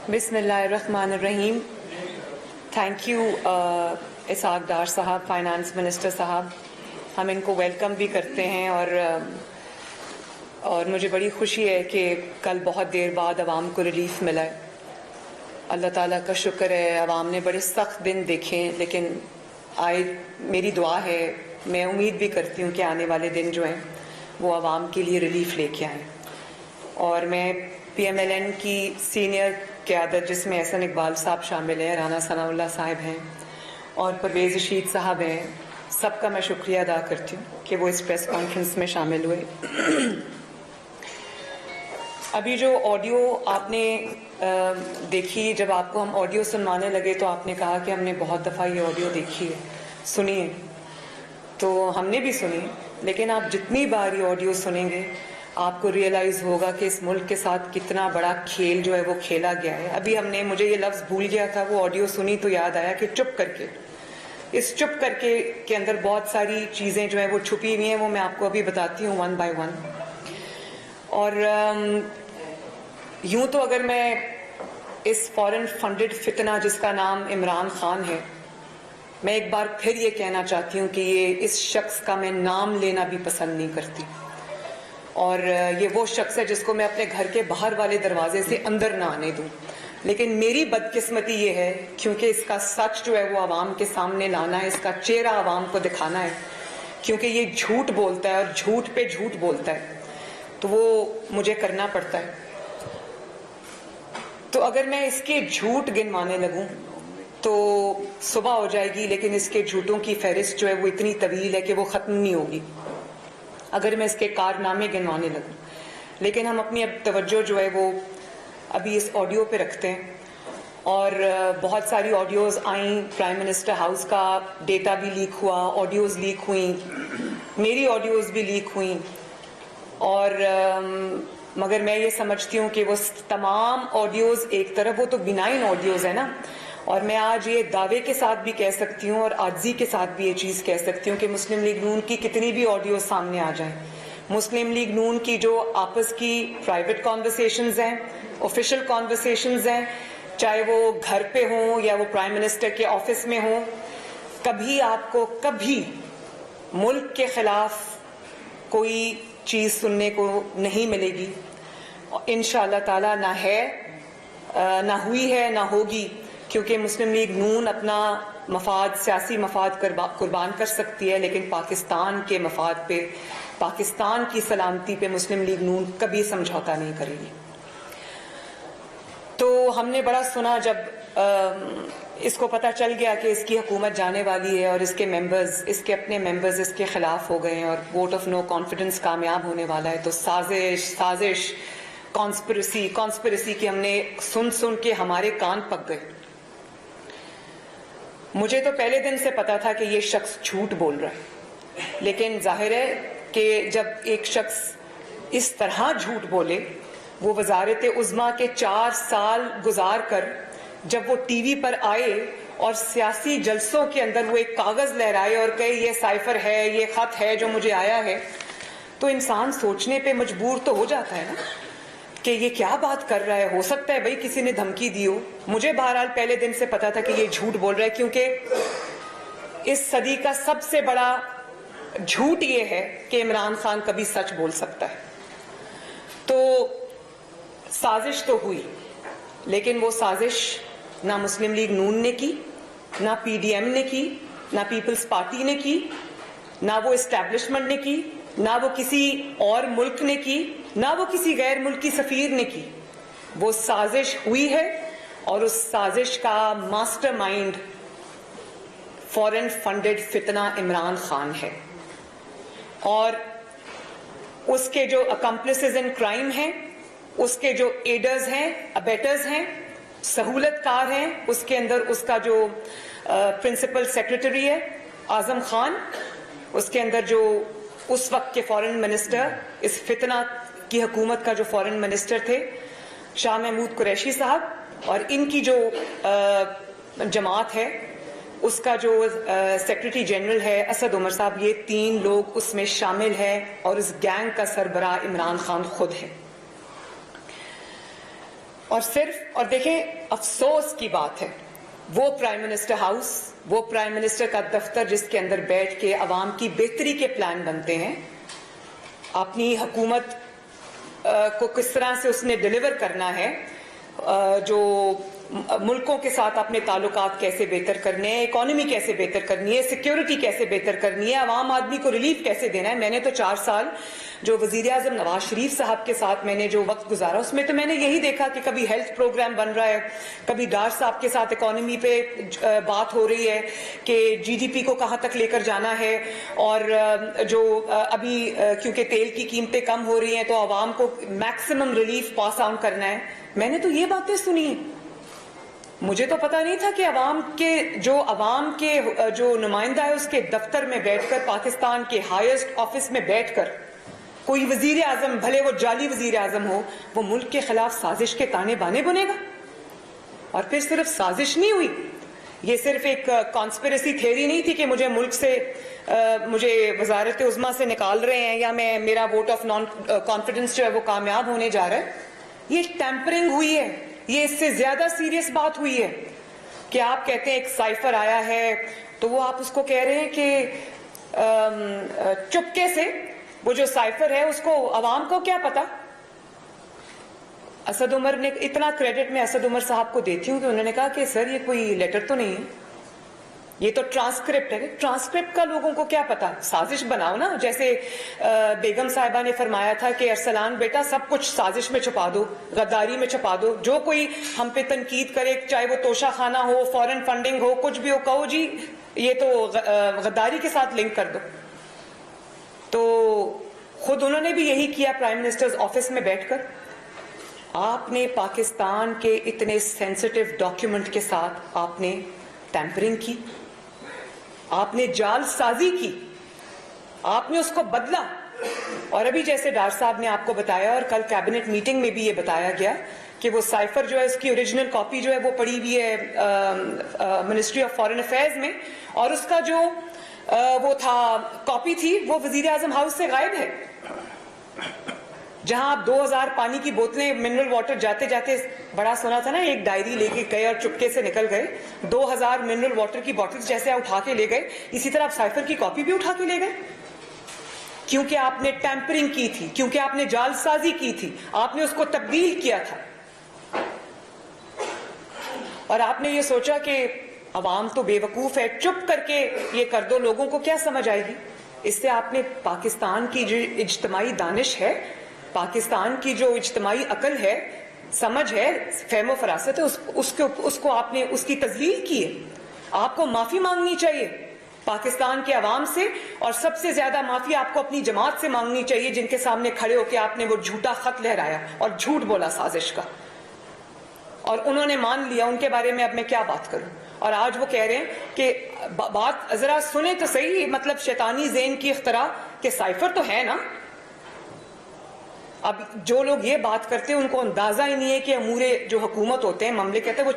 بسم اللہ الرحمن الرحیم. تھینک یو اسحاق ڈار صاحب, فائنانس منسٹر صاحب. ہم ان کو ویلکم بھی کرتے ہیں اور مجھے بڑی خوشی ہے کہ کل بہت دیر بعد عوام کو ریلیف ملا ہے. اللہ تعالیٰ کا شکر ہے, عوام نے بڑے سخت دن دیکھے لیکن میری دعا ہے, میں امید بھی کرتی ہوں کہ آنے والے دن جو ہیں وہ عوام کے لیے ریلیف لے کے آئیں. اور میں پی ایم ایل این کی سینئر قیادت, جس میں احسن اقبال صاحب شامل ہیں, رانا ثناء اللہ صاحب ہیں اور پرویز رشید صاحب ہیں, سب کا میں شکریہ ادا کرتی ہوں کہ وہ اس پریس کانفرنس میں شامل ہوئے. ابھی جو آڈیو آپ نے دیکھی, جب آپ کو ہم آڈیو سنوانے لگے تو آپ نے کہا کہ ہم نے بہت دفعہ یہ آڈیو دیکھی ہے, سنی ہے. تو ہم نے بھی سنی, لیکن آپ جتنی بار یہ آڈیو سنیں گے آپ کو ریئلائز ہوگا کہ اس ملک کے ساتھ کتنا بڑا کھیل جو ہے وہ کھیلا گیا ہے. ابھی ہم نے, مجھے یہ لفظ بھول گیا تھا, وہ آڈیو سنی تو یاد آیا کہ چپ کر کے, اس چپ کر کے اندر بہت ساری چیزیں جو ہیں وہ چھپی ہوئی ہیں, وہ میں آپ کو ابھی بتاتی ہوں ون بائی ون. اور یوں تو اگر میں اس فورن فنڈڈ فتنہ جس کا نام عمران خان ہے, میں ایک بار پھر یہ کہنا چاہتی ہوں کہ اس شخص کا میں نام لینا بھی پسند نہیں کرتی. اور یہ وہ شخص ہے جس کو میں اپنے گھر کے باہر والے دروازے سے اندر نہ آنے دوں. لیکن میری بدقسمتی یہ ہے, کیونکہ اس کا سچ جو ہے وہ عوام کے سامنے لانا ہے, اس کا چہرہ عوام کو دکھانا ہے, کیونکہ یہ جھوٹ بولتا ہے اور جھوٹ پہ جھوٹ بولتا ہے, تو وہ مجھے کرنا پڑتا ہے. تو اگر میں اس کے جھوٹ گنوانے لگوں تو صبح ہو جائے گی, لیکن اس کے جھوٹوں کی فہرست جو ہے وہ اتنی طویل ہے کہ وہ ختم نہیں ہوگی اگر میں اس کے کارنامے گنوانے لگوں. لیکن ہم اپنی اب توجہ جو ہے وہ ابھی اس آڈیو پہ رکھتے ہیں. اور بہت ساری آڈیوز آئیں, پرائم منسٹر ہاؤس کا ڈیٹا بھی لیک ہوا, آڈیوز لیک ہوئیں, میری آڈیوز بھی لیک ہوئیں. اور مگر میں یہ سمجھتی ہوں کہ وہ تمام آڈیوز ایک طرف, وہ تو بینائن آڈیوز ہے نا. اور میں آج یہ دعوے کے ساتھ بھی کہہ سکتی ہوں اور عاجزی کے ساتھ بھی یہ چیز کہہ سکتی ہوں کہ مسلم لیگ نون کی کتنی بھی آڈیوز سامنے آ جائیں, مسلم لیگ نون کی جو آپس کی پرائیویٹ کانورسیشنز ہیں, آفیشیل کانورسیشنز ہیں, چاہے وہ گھر پہ ہوں یا وہ پرائم منسٹر کے آفس میں ہوں, کبھی آپ کو کبھی ملک کے خلاف کوئی چیز سننے کو نہیں ملے گی. انشاءاللہ تعالی نہ ہے, نہ ہوئی ہے, نہ ہوگی, کیونکہ مسلم لیگ نون اپنا مفاد, سیاسی مفاد قربان کر سکتی ہے, لیکن پاکستان کے مفاد پہ, پاکستان کی سلامتی پہ مسلم لیگ نون کبھی سمجھوتا نہیں کرے گی. تو ہم نے بڑا سنا جب اس کو پتہ چل گیا کہ اس کی حکومت جانے والی ہے اور اس کے ممبرز, اس کے اپنے ممبرز اس کے خلاف ہو گئے ہیں اور ووٹ آف نو کانفیڈنس کامیاب ہونے والا ہے, تو سازش کانسپریسی کی ہم نے سن کے ہمارے کان پک گئے. مجھے تو پہلے دن سے پتا تھا کہ یہ شخص جھوٹ بول رہا ہے, لیکن ظاہر ہے کہ جب ایک شخص اس طرح جھوٹ بولے, وہ وزارت عظمیٰ کے 4 سال گزار کر جب وہ ٹی وی پر آئے اور سیاسی جلسوں کے اندر وہ ایک کاغذ لہرائے اور کہے یہ سائفر ہے, یہ خط ہے جو مجھے آیا ہے, تو انسان سوچنے پہ مجبور تو ہو جاتا ہے نا کہ یہ کیا بات کر رہا ہے. ہو سکتا ہے بھائی کسی نے دھمکی دی ہو. مجھے بہرحال پہلے دن سے پتا تھا کہ یہ جھوٹ بول رہا ہے, کیونکہ اس صدی کا سب سے بڑا جھوٹ یہ ہے کہ عمران خان کبھی سچ بول سکتا ہے. تو سازش تو ہوئی, لیکن وہ سازش نہ مسلم لیگ نون نے کی, نہ پی ڈی ایم نے کی, نہ پیپلز پارٹی نے کی, نہ وہ اسٹیبلشمنٹ نے کی, نہ وہ کسی اور ملک نے کی, نہ وہ کسی غیر ملکی سفیر نے کی. وہ سازش ہوئی ہے اور اس سازش کا ماسٹر مائنڈ فورن فنڈڈ فتنہ عمران خان ہے, اور اس کے جو اکمپلسز ان کرائم ہیں, اس کے جو ایڈرز ہیں, ابیٹرز ہیں, سہولت کار ہیں, اس کے اندر اس کا جو پرنسپل سیکرٹری ہے اعظم خان, اس کے اندر جو اس وقت کے فورن منسٹر, اس فتنہ کی حکومت کا جو فورن منسٹر تھے شاہ محمود قریشی صاحب, اور ان کی جو جماعت ہے اس کا جو سیکرٹری جنرل ہے اسد عمر صاحب, یہ 3 لوگ اس میں شامل ہیں, اور اس گینگ کا سربراہ عمران خان خود ہے. اور صرف، اور دیکھیں افسوس کی بات ہے، وہ پرائم منسٹر ہاؤس، وہ پرائم منسٹر کا دفتر جس کے اندر بیٹھ کے عوام کی بہتری کے پلان بنتے ہیں، اپنی حکومت کو کس طرح سے اس نے ڈیلیور کرنا ہے، جو ملکوں کے ساتھ اپنے تعلقات کیسے بہتر کرنے ہیں، اکانومی کیسے بہتر کرنی ہے، سیکیورٹی کیسے بہتر کرنی ہے، عوام آدمی کو ریلیف کیسے دینا ہے۔ میں نے تو 4 سال جو وزیر اعظم نواز شریف صاحب کے ساتھ میں نے جو وقت گزارا، اس میں تو میں نے یہی دیکھا کہ کبھی ہیلتھ پروگرام بن رہا ہے، کبھی ڈار صاحب کے ساتھ اکانومی پہ بات ہو رہی ہے کہ جی ڈی پی کو کہاں تک لے کر جانا ہے، اور جو ابھی کیونکہ تیل کی قیمتیں کم ہو رہی ہیں تو عوام کو میکسیمم ریلیف پاس آن کرنا ہے۔ میں نے تو یہ باتیں سنی، مجھے تو پتا نہیں تھا کہ عوام کے جو نمائندہ ہے اس کے دفتر میں بیٹھ کر، پاکستان کے ہائیسٹ آفس میں بیٹھ کر کوئی وزیر اعظم، بھلے وہ جعلی وزیر اعظم ہو، وہ ملک کے خلاف سازش کے تانے بانے بنے گا۔ اور پھر صرف سازش نہیں ہوئی، یہ صرف ایک کانسپریسی تھیوری نہیں تھی کہ مجھے ملک سے مجھے وزارت عظمیٰ سے نکال رہے ہیں یا میرا ووٹ آف نان کانفیڈنس جو ہے وہ کامیاب ہونے جا رہا ہے۔ یہ ٹیمپرنگ ہوئی ہے، یہ اس سے زیادہ سیریس بات ہوئی ہے کہ آپ کہتے ہیں ایک سائفر آیا ہے تو وہ آپ اس کو کہہ رہے ہیں کہ چپکے سے وہ جو سائفر ہے اس کو عوام کو کیا پتا۔ اسد عمر نے اتنا کریڈٹ میں اسد عمر صاحب کو دیتی ہوں کہ انہوں نے کہا کہ سر یہ کوئی لیٹر تو نہیں ہے، یہ تو ٹرانسکرپٹ ہے۔ ٹرانسکرپٹ کا لوگوں کو کیا پتا، سازش بناؤ نا، جیسے بیگم صاحبہ نے فرمایا تھا کہ ارسلان بیٹا سب کچھ سازش میں چھپا دو، غداری میں چھپا دو، جو کوئی ہم پہ تنقید کرے چاہے وہ توشہ خانہ ہو، فورن فنڈنگ ہو، کچھ بھی ہو، کہو جی یہ تو غداری کے ساتھ لنک کر دو۔ تو خود انہوں نے بھی یہی کیا پرائم منسٹرز آفس میں بیٹھ کر۔ آپ نے پاکستان کے اتنے سینسٹیو ڈاکیومنٹ کے ساتھ آپ نے ٹیمپرنگ کی، آپ نے جال سازی کی، آپ نے اس کو بدلا۔ اور ابھی جیسے ڈار صاحب نے آپ کو بتایا اور کل کیبنٹ میٹنگ میں بھی یہ بتایا گیا کہ وہ سائفر جو ہے اس کی اوریجنل کاپی جو ہے وہ پڑی ہوئی ہے منسٹری آف فارن افیئرز میں، اور اس کا جو وہ تھا کاپی تھی وہ وزیر اعظم ہاؤس سے غائب ہے۔ جہاں آپ 2000 پانی کی بوتلیں منرل واٹر جاتے جاتے بڑا سنا تھا نا، ایک ڈائری لے کے گئے اور چپکے سے نکل گئے، 2000 منرل واٹر کی بوٹلز جیسے آپ اٹھا کے لے گئے، اسی طرح آپ سائفر کی کاپی بھی اٹھا کے لے گئے، کیونکہ آپ نے ٹیمپرنگ کی تھی، کیونکہ آپ نے جال سازی کی تھی، آپ نے اس کو تبدیل کیا تھا، اور آپ نے یہ سوچا کہ عوام تو بے وقوف ہے، چپ کر کے یہ کر دو، لوگوں کو کیا سمجھ آئے گی۔ اس سے آپ نے پاکستان کی جو اجتماعی دانش ہے، پاکستان کی جو اجتماعی عقل ہے، سمجھ ہے، فہم و فراست ہے، اس کو آپ نے اس کی تذلیل کی ہے۔ آپ کو معافی مانگنی چاہیے پاکستان کے عوام سے، اور سب سے زیادہ معافی آپ کو اپنی جماعت سے مانگنی چاہیے جن کے سامنے کھڑے ہو کے آپ نے وہ جھوٹا خط لہرایا اور جھوٹ بولا سازش کا، اور انہوں نے مان لیا۔ ان کے بارے میں اب میں کیا بات کروں، اور آج وہ کہہ رہے ہیں کہ بات ذرا سنیں تو صحیح، مطلب شیطانی ذہن کی اختراع کہ سائفر تو ہے نا۔ اب جو لوگ یہ بات کرتے ہیں ان کو اندازہ ہی نہیں ہے کہ امور جو حکومت ہوتے ہیں، مملکت ہے، وہ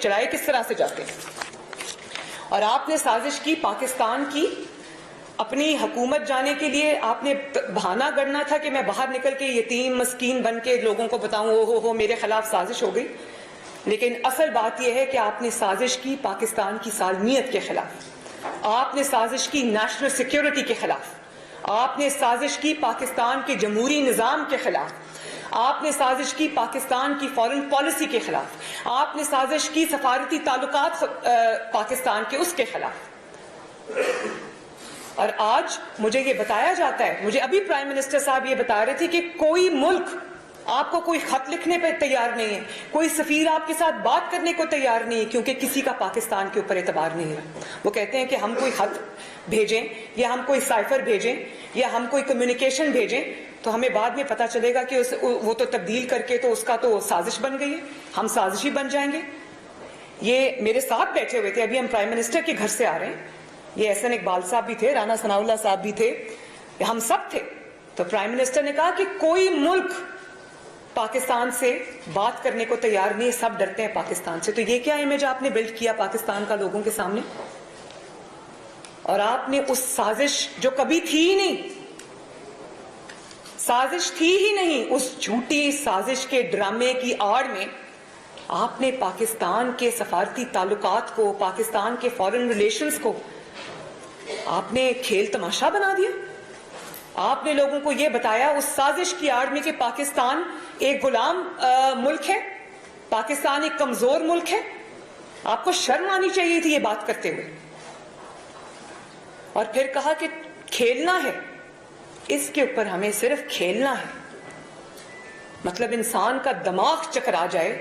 چلائے کس طرح سے جاتے ہیں۔ اور آپ نے سازش کی پاکستان کی، اپنی حکومت جانے کے لیے آپ نے بہانہ گڑنا تھا کہ میں باہر نکل کے یتیم مسکین بن کے لوگوں کو بتاؤں او ہو میرے خلاف سازش ہو گئی، لیکن اصل بات یہ ہے کہ آپ نے سازش کی پاکستان کی سالمیت کے خلاف، آپ نے سازش کی نیشنل سیکیورٹی کے خلاف، آپ نے سازش کی پاکستان کے جمہوری نظام کے خلاف، آپ نے سازش کی پاکستان کی فارن پالیسی کے خلاف، آپ نے سازش کی سفارتی تعلقات پاکستان کے اس کے خلاف۔ اور آج مجھے یہ بتایا جاتا ہے، مجھے ابھی پرائم منسٹر صاحب یہ بتا رہے تھے کہ کوئی ملک آپ کو کوئی خط لکھنے پہ تیار نہیں ہے، کوئی سفیر آپ کے ساتھ بات کرنے کو تیار نہیں ہے، کیونکہ کسی کا پاکستان کے اوپر اعتبار نہیں ہے۔ وہ کہتے ہیں کہ ہم کوئی خط بھیجیں یا ہم کوئی سائفر بھیجیں یا ہم کوئی کمیونیکیشن بھیجیں تو ہمیں بعد میں پتا چلے گا کہ وہ تو تبدیل کر کے تو اس کا تو سازش بن گئی ہے، ہم سازشی بن جائیں گے۔ یہ میرے ساتھ بیٹھے ہوئے تھے، ابھی ہم پرائم منسٹر کے گھر سے آ رہے ہیں، یہ احسن اقبال صاحب بھی تھے، رانا ثناء اللہ صاحب بھی تھے، ہم سب تھے۔ تو پرائم منسٹر نے کہا کہ کوئی ملک پاکستان سے بات کرنے کو تیار نہیں، سب ڈرتے ہیں پاکستان سے۔ تو یہ کیا امیج آپ نے بلڈ کیا پاکستان کا لوگوں کے سامنے؟ اور آپ نے اس سازش جو کبھی تھی ہی نہیں، سازش تھی ہی نہیں، اس جھوٹی سازش کے ڈرامے کی آڑ میں آپ نے پاکستان کے سفارتی تعلقات کو, پاکستان کے فارن ریلیشنز کو آپ نے کھیل تماشا بنا دیا. آپ نے لوگوں کو یہ بتایا اس سازش کی آڑ میں کہ پاکستان ایک غلام ملک ہے, پاکستان ایک کمزور ملک ہے. آپ کو شرم آنی چاہیے تھی یہ بات کرتے ہوئے. اور پھر کہا کہ کھیلنا ہے, اس کے اوپر ہمیں صرف کھیلنا ہے. مطلب انسان کا دماغ چکرا جائے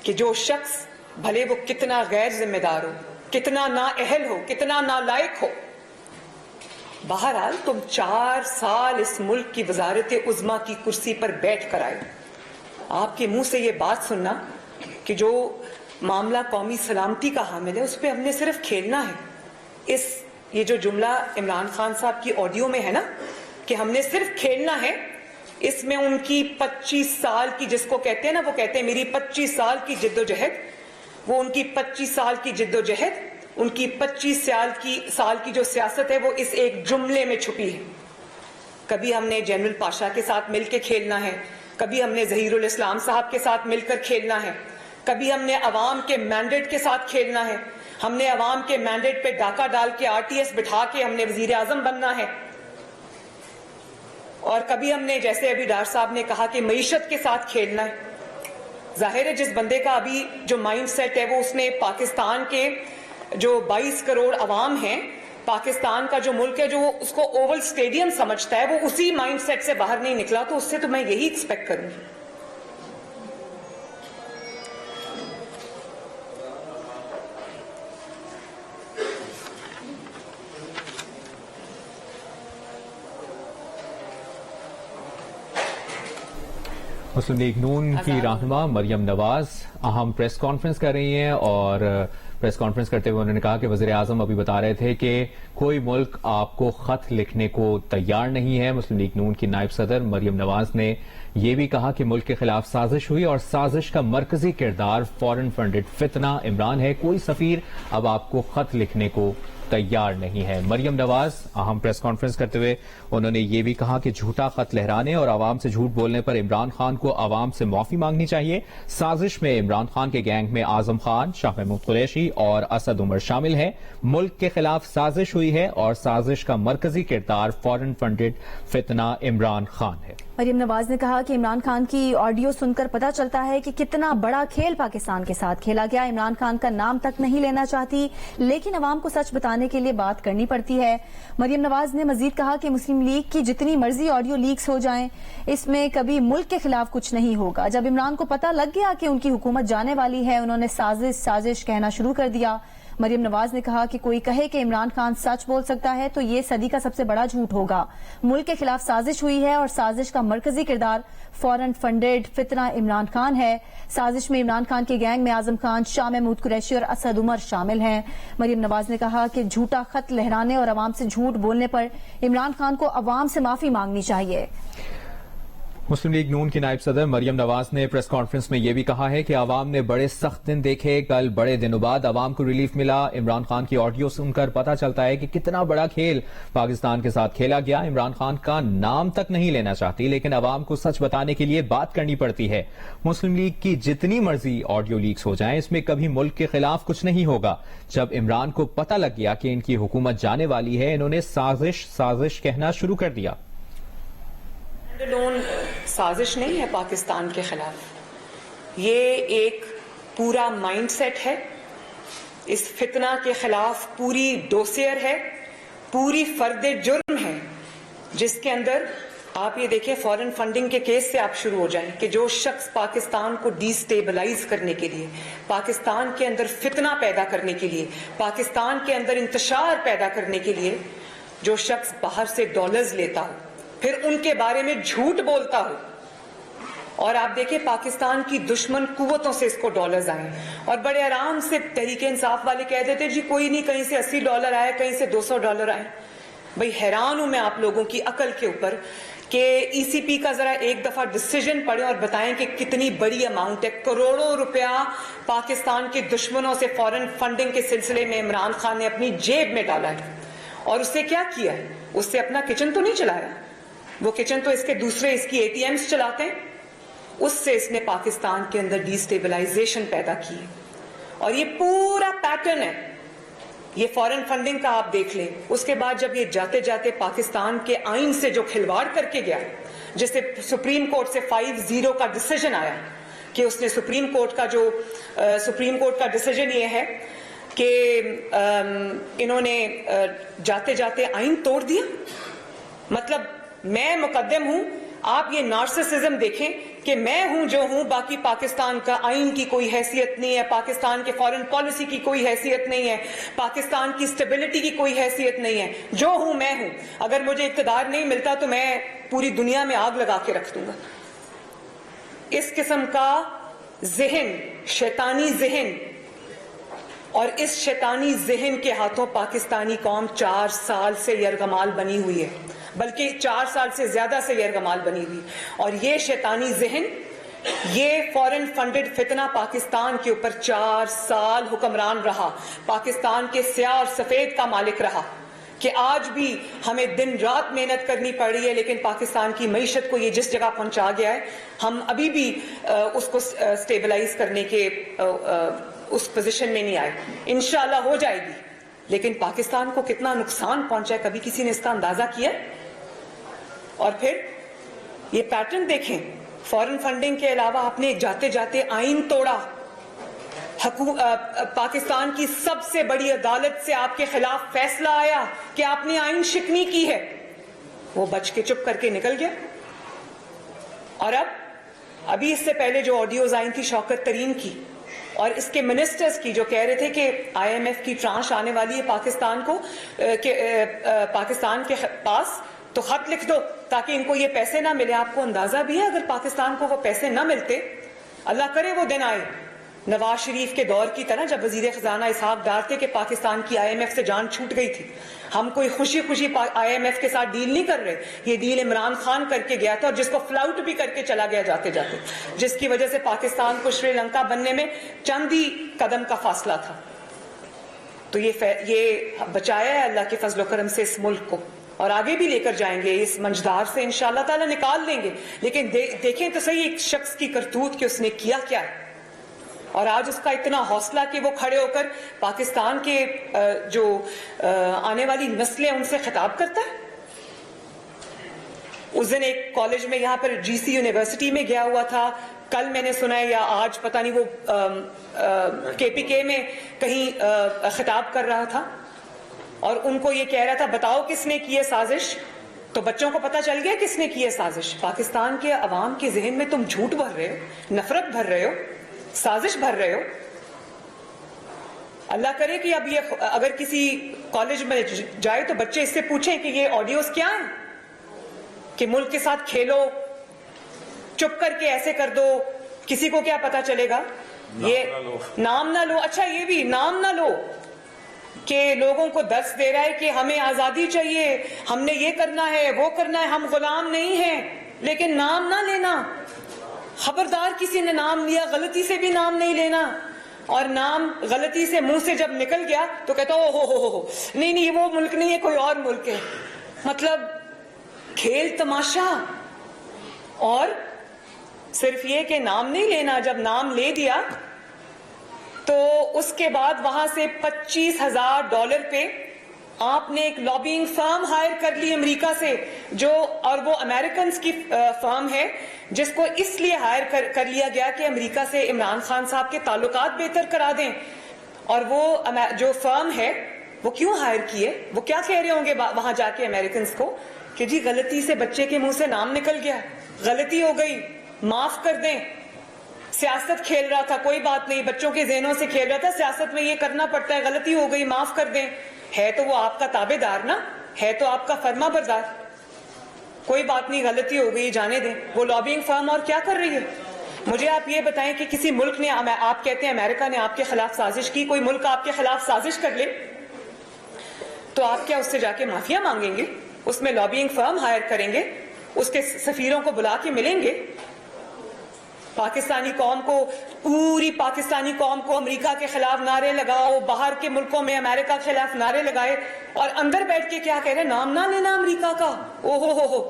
کہ جو شخص بھلے وہ کتنا غیر ذمہ دار ہو, کتنا نااہل ہو, کتنا نالائق ہو, بہرحال تم 4 سال اس ملک کی وزارت عظمیٰ کی کرسی پر بیٹھ کر آئے. آپ کے منہ سے یہ بات سننا کہ جو معاملہ قومی سلامتی کا حامل ہے اس پہ ہم نے صرف کھیلنا ہے. یہ جو جملہ عمران خان صاحب کی آڈیو میں ہے نا کہ ہم نے صرف کھیلنا ہے, اس میں ان کی 25 سال کی, جس کو کہتے ہیں نا, وہ کہتے ہیں میری 25 سال کی جد و جہد, وہ ان کی 25 سال کی جد و جہد, ان کی 25 سال کی جو سیاست ہے وہ اس ایک جملے میں چھپی ہے. کبھی ہم نے جنرل پاشا کے ساتھ مل کے کھیلنا ہے, کبھی ہم نے ظہیر الاسلام صاحب کے ساتھ مل کر کھیلنا ہے, کبھی ہم نے عوام کے مینڈیٹ کے ساتھ کھیلنا ہے, ہم نے عوام کے مینڈیٹ پہ ڈاکہ ڈال کے RTS بٹھا کے ہم نے وزیر اعظم بننا ہے, اور کبھی ہم نے جیسے ابھی ڈار صاحب نے کہا کہ معیشت کے ساتھ کھیلنا ہے. ظاہر ہے جس بندے کا ابھی جو مائنڈ سیٹ ہے وہ اس نے پاکستان کے جو 22 کروڑ عوام ہیں, پاکستان کا جو ملک ہے جو اس کو اوول سٹیڈیم سمجھتا ہے, وہ اسی مائنڈ سیٹ سے باہر نہیں نکلا. تو اس سے تو میں یہی ایکسپیکٹ کروں گی. مسلم لیگ نون کی رہنما مریم نواز اہم پریس کانفرنس کر رہی ہیں, اور پریس کانفرنس کرتے ہوئے انہوں نے کہا کہ وزیر اعظم ابھی بتا رہے تھے کہ کوئی ملک آپ کو خط لکھنے کو تیار نہیں ہے. مسلم لیگ نون کی نائب صدر مریم نواز نے یہ بھی کہا کہ ملک کے خلاف سازش ہوئی اور سازش کا مرکزی کردار فورن فنڈڈ فتنہ عمران ہے. کوئی سفیر اب آپ کو خط لکھنے کو تیار نہیں ہے. مریم نواز اہم پریس کانفرنس کرتے ہوئے انہوں نے یہ بھی کہا کہ جھوٹا خط لہرانے اور عوام سے جھوٹ بولنے پر عمران خان کو عوام سے معافی مانگنی چاہیے. سازش میں عمران خان کے گینگ میں اعظم خان, شاہ محمود قریشی اور اسد عمر شامل ہیں. ملک کے خلاف سازش ہوئی ہے اور سازش کا مرکزی کردار فورن فنڈڈ فتنہ عمران خان ہے. مریم نواز نے کہا کہ عمران خان کی آڈیو سن کر پتہ چلتا ہے کہ کتنا بڑا کھیل پاکستان کے ساتھ کھیلا گیا. عمران خان کا نام تک نہیں لینا چاہتی, لیکن عوام کو سچ بتانے کے لیے بات کرنی پڑتی ہے. مریم نواز نے مزید کہا کہ مسلم لیگ کی جتنی مرضی آڈیو لیکس ہو جائیں, اس میں کبھی ملک کے خلاف کچھ نہیں ہوگا. جب عمران کو پتہ لگ گیا کہ ان کی حکومت جانے والی ہے, انہوں نے سازش کہنا شروع کر دیا. مریم نواز نے کہا کہ کوئی کہے کہ عمران خان سچ بول سکتا ہے تو یہ صدی کا سب سے بڑا جھوٹ ہوگا. ملک کے خلاف سازش ہوئی ہے اور سازش کا مرکزی کردار فورن فنڈڈ فتنہ عمران خان ہے. سازش میں عمران خان کے گینگ میں اعظم خان, شاہ محمود قریشی اور اسد عمر شامل ہیں. مریم نواز نے کہا کہ جھوٹا خط لہرانے اور عوام سے جھوٹ بولنے پر عمران خان کو عوام سے معافی مانگنی چاہیے. مسلم لیگ نون کی نائب صدر مریم نواز نے پریس کانفرنس میں یہ بھی کہا ہے کہ عوام نے بڑے سخت دن دیکھے. کل بڑے دنوں بعد عوام کو ریلیف ملا. عمران خان کی آڈیو سن کر پتہ چلتا ہے کہ کتنا بڑا کھیل پاکستان کے ساتھ کھیلا گیا. عمران خان کا نام تک نہیں لینا چاہتی, لیکن عوام کو سچ بتانے کے لیے بات کرنی پڑتی ہے. مسلم لیگ کی جتنی مرضی آڈیو لیکس ہو جائیں, اس میں کبھی ملک کے خلاف کچھ نہیں ہوگا. جب عمران کو پتہ لگ گیا کہ ان کی حکومت جانے والی ہے, انہوں نے سازش کہنا شروع کر دیا. سازش نہیں ہے پاکستان کے خلاف, یہ ایک پورا مائنڈ سیٹ ہے. اس فتنہ کے خلاف پوری ڈوسیئر ہے, پوری فرد جرم ہے, جس کے اندر آپ یہ دیکھیں فورن فنڈنگ کے کیس سے آپ شروع ہو جائیں کہ جو شخص پاکستان کو ڈی سٹیبلائز کرنے کے لیے, پاکستان کے اندر فتنہ پیدا کرنے کے لیے, پاکستان کے اندر انتشار پیدا کرنے کے لیے جو شخص باہر سے ڈالرز لیتا ہو, پھر ان کے بارے میں جھوٹ بولتا ہو, اور آپ دیکھیں پاکستان کی دشمن قوتوں سے اس کو ڈالرز آئیں, اور بڑے آرام سے تحریک انصاف والے کہہ دیتے جی کوئی نہیں, کہیں سے $80 آئے, کہیں سے $200 آئے. بھئی حیران ہوں میں آپ لوگوں کی عقل کے اوپر کہ ECP کا ذرا ایک دفعہ ڈیسیجن پڑھیں اور بتائیں کہ کتنی بڑی اماؤنٹ ہے. کروڑوں روپیہ پاکستان کے دشمنوں سے فورن فنڈنگ کے سلسلے میں عمران خان نے اپنی جیب میں ڈالا ہے, اور اس سے کیا کیا ہے؟ اس سے اپنا کچن تو نہیں چلایا, وہ کچن تو اس کے دوسرے اس کی ATMs چلاتے ہیں. اس سے اس نے پاکستان کے اندر ڈیسٹیبلائزیشن پیدا کی ہے. اور یہ پورا پیٹرن ہے. یہ فارن فنڈنگ کا آپ دیکھ لیں. اس کے بعد جب یہ جاتے جاتے پاکستان کے آئین سے جو کھلواڑ کر کے گیا, جسے سپریم کورٹ سے 5-0 کا ڈیسیجن آیا, کہ اس نے سپریم کورٹ کا ڈیسیجن یہ ہے کہ انہوں نے جاتے جاتے آئین توڑ دیا. مطلب میں مقدم ہوں, آپ یہ نارسسزم دیکھیں کہ میں ہوں جو ہوں, باقی پاکستان کا آئین کی کوئی حیثیت نہیں ہے, پاکستان کے فارن پالیسی کی کوئی حیثیت نہیں ہے, پاکستان کی اسٹیبلٹی کی کوئی حیثیت نہیں ہے. جو ہوں میں ہوں. اگر مجھے اقتدار نہیں ملتا تو میں پوری دنیا میں آگ لگا کے رکھ دوں گا. اس قسم کا ذہن, شیطانی ذہن, اور اس شیطانی ذہن کے ہاتھوں پاکستانی قوم 4 سال سے یرغمال بنی ہوئی ہے, بلکہ 4 سال سے زیادہ سے یرغمال بنی ہوئی. اور یہ شیطانی ذہن, یہ فورن فنڈڈ فتنہ پاکستان کے اوپر 4 سال حکمران رہا, پاکستان کے سیاہ اور سفید کا مالک رہا, کہ آج بھی ہمیں دن رات محنت کرنی پڑ رہی ہے, لیکن پاکستان کی معیشت کو یہ جس جگہ پہنچا گیا ہے, ہم ابھی بھی اس کو سٹیبلائز کرنے کے اس پوزیشن میں نہیں آئے. انشاءاللہ ہو جائے گی, لیکن پاکستان کو کتنا نقصان پہنچا ہے کبھی کسی نے اس کا اندازہ کیا؟ اور پھر یہ پیٹرن دیکھیں, فارن فنڈنگ کے علاوہ آپ نے جاتے جاتے آئین توڑا. پاکستان کی سب سے بڑی عدالت سے آپ کے خلاف فیصلہ آیا کہ آپ نے آئین شکنی کی ہے, وہ بچ کے چپ کر کے نکل گیا. اور ابھی اس سے پہلے جو آڈیوز آئی تھی شوکت ترین کی اور اس کے منسٹرز کی, جو کہہ رہے تھے کہ آئی ایم ایف کی ٹرانش آنے والی ہے پاکستان کو, کہ پاکستان کے پاس تو خط لکھ دو تاکہ ان کو یہ پیسے نہ ملے. آپ کو اندازہ بھی ہے اگر پاکستان کو وہ پیسے نہ ملتے, اللہ کرے وہ دن آئے نواز شریف کے دور کی طرح جب وزیر خزانہ اسحاق ڈار تھے کہ پاکستان کی آئی ایم ایف سے جان چھوٹ گئی تھی. ہم کوئی خوشی خوشی آئی ایم ایف کے ساتھ ڈیل نہیں کر رہے, یہ ڈیل عمران خان کر کے گیا تھا, اور جس کو فلاؤٹ بھی کر کے چلا گیا جاتے جاتے, جس کی وجہ سے پاکستان کو شری لنکا بننے میں چند ہی قدم کا فاصلہ تھا. تو یہ بچایا ہے اللہ کے فضل و کرم سے اس ملک کو, اور آگے بھی لے کر جائیں گے, اس منجدار سے انشاءاللہ تعالی نکال لیں گے. لیکن دیکھیں تو صحیح ایک شخص کی کرتوت کہ اس نے کیا کیا ہے, اور آج اس کا اتنا حوصلہ کہ وہ کھڑے ہو کر پاکستان کے جو آنے والی نسلیں ان سے خطاب کرتا ہے. اس دن ایک کالج میں یہاں پر جی سی یونیورسٹی میں گیا ہوا تھا, کل میں نے سنا ہے یا آج پتہ نہیں, وہ کے پی کے میں کہیں خطاب کر رہا تھا, اور ان کو یہ کہہ رہا تھا بتاؤ کس نے کی ہے سازش. تو بچوں کو پتہ چل گیا کس نے کی ہے سازش. پاکستان کے عوام کے ذہن میں تم جھوٹ بھر رہے ہو, نفرت بھر رہے ہو, سازش بھر رہے ہو. اللہ کرے کہ اب یہ اگر کسی کالج میں جائے تو بچے اس سے پوچھیں کہ یہ آڈیوز کیا ہیں, کہ ملک کے ساتھ کھیلو, چپ کر کے ایسے کر دو, کسی کو کیا پتا چلے گا. یہ نام نہ لو, اچھا یہ بھی نام نہ لو کہ لوگوں کو درس دے رہا ہے کہ ہمیں آزادی چاہیے, ہم نے یہ کرنا ہے وہ کرنا ہے, ہم غلام نہیں ہیں, لیکن نام نہ لینا. خبردار کسی نے نام لیا غلطی سے بھی نام نہیں لینا, اور نام غلطی سے منہ سے جب نکل گیا تو کہتا ہو نہیں یہ وہ ملک نہیں ہے, کوئی اور ملک ہے. مطلب کھیل تماشا. اور صرف یہ کہ نام نہیں لینا, جب نام لے دیا تو اس کے بعد وہاں سے $25,000 پہ آپ نے ایک لابینگ فرم ہائر کر لی امریکہ سے, جو اور وہ امریکنز کی فرم ہے, جس کو اس لیے ہائر کر لیا گیا کہ امریکہ سے عمران خان صاحب کے تعلقات بہتر کرا دیں. اور وہ جو فرم ہے وہ کیوں ہائر کی ہے, وہ کیا کہہ رہے ہوں گے وہاں جا کے امریکنز کو کہ جی غلطی سے بچے کے منہ سے نام نکل گیا, غلطی ہو گئی, معاف کر دیں, سیاست کھیل رہا تھا, کوئی بات نہیں, بچوں کے ذہنوں سے کھیل رہا تھا, سیاست میں یہ کرنا پڑتا ہے, غلطی ہو گئی, معاف کر دیں. ہے تو وہ آپ کا تابع دار نا, ہے تو آپ کا فرما بردار, کوئی بات نہیں, غلطی ہو گئی, جانے دیں. وہ لابینگ فرم اور کیا کر رہی ہے؟ مجھے آپ یہ بتائیں کہ کسی ملک نے, آپ کہتے ہیں امریکہ نے آپ کے خلاف سازش کی, کوئی ملک آپ کے خلاف سازش کر لے تو آپ کیا اس سے جا کے معافیا مانگیں گے, اس میں لابینگ فرم ہائر کریں گے, اس کے سفیروں کو بلا کے ملیں گے؟ پاکستانی قوم کو, پوری پاکستانی قوم کو امریکہ کے خلاف نعرے لگاؤ, باہر کے ملکوں میں امریکہ کے خلاف نعرے لگائے, اور اندر بیٹھ کے کیا کہہ رہے ہیں, نام نہ لینا امریکہ کا. او ہو.